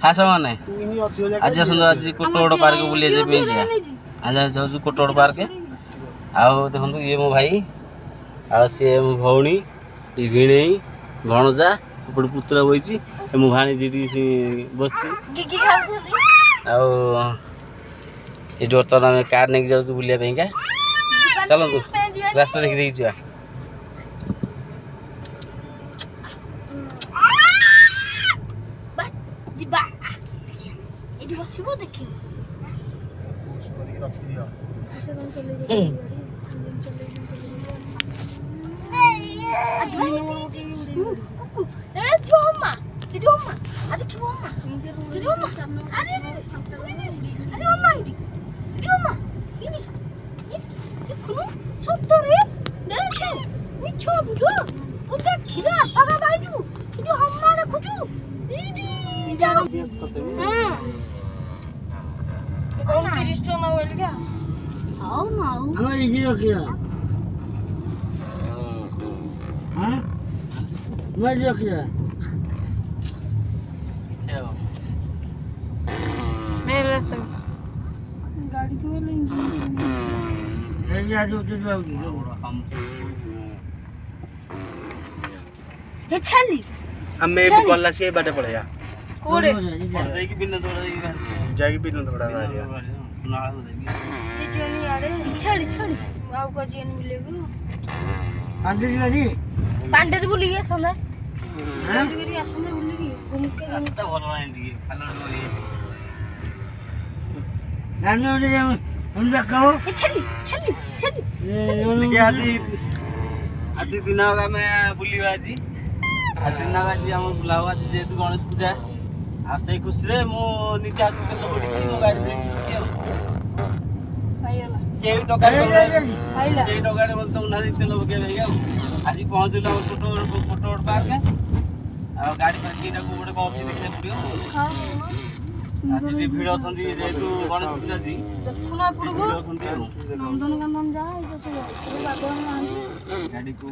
हाँ सामान आज आसतु आज कोटगड़ पार्क बुले आज जाऊँ कोटगड़ पार्क आउ देखो ये मो भाई आ सी मो भौणी भिणे भणजा एपटे पुतुरा बही मो भाणीजी बस ये बर्तमान आम कार नहीं जाऊँ बुलाया का चलतु रास्ता देखी देखी जा गला से बाटे पड़ेगा कोड़े जाई बिना दौड़ा बाहर सुना हो जाएगी ये जोनी आरे छड़ी आउ को जेन मिलेगो पांडे पांडे बुली गया संदा करी आसने बुली गई घूम के रास्ता भलो है दी खालो डोरी नानो रे हम कहो छली आदि दिन में बुलिवा आज आज दिन आज हम बुलावा जेतु गणेश पूजा आ से खुशी रे मो निजा तेल पड़ी मो गाड़ी दे पाइला के टका पाइला के टका रे बोलतो ना तेल बके भैया आज पहुंचलो कोटगड़ पार्क आ गाड़ी पार्किंग को गोटे कॉफी देखले पड़ियो हां आज टी भीड़ अछंती जेतु गणेश पूजा जी देखुना पड़गो नंदनकानन जा इसे गाड़ी को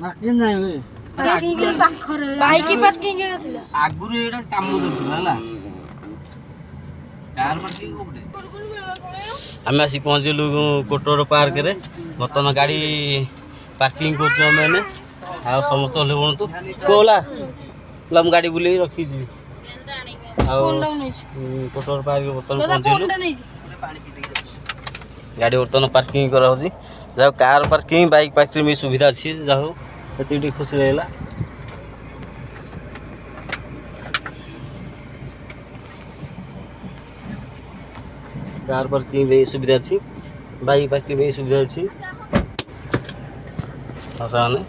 बाकी नहीं बाइक पार्किंग आगुरु एटा काम करथला हला कार पार्किंग कोपटे हम आसी पहुंचलु कोटगड़ पार्क रे बर्तन गाड़ी पार्किंग करछो मैंने आ समस्त ले बनतु कोला लम गाड़ी बुले रखी छी आ कोटगड़ पार्क बर्तन पहुंचलु गाड़ी बर्तन पार्किंग करा होची जाओ कार पार्किंग बाइक पार्किंग में सुविधा अछि जाओ एती खुशी रहला कार पार्किंग में सुविधा अछि बाइक पार्किंग में सुविधा अछि आसाने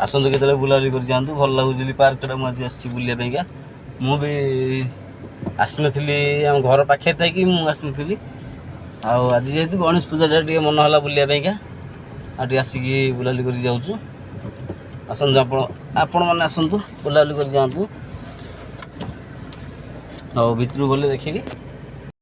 आसंतु केतले बुलाली कर जानतु भल लागुजली पार्क रे मजे आसी बुलिया पेगा मु भी आसनथली हम घर पाखे थाई कि मु आसनथली आ आज जेतु गणेश पूजा टे मन हला बुलिया पेगा आटी आसिकी बुलाली कर जाऊँ आसतु आपण मैंने आसतु बुलाली कर जातु भितर गले देखिए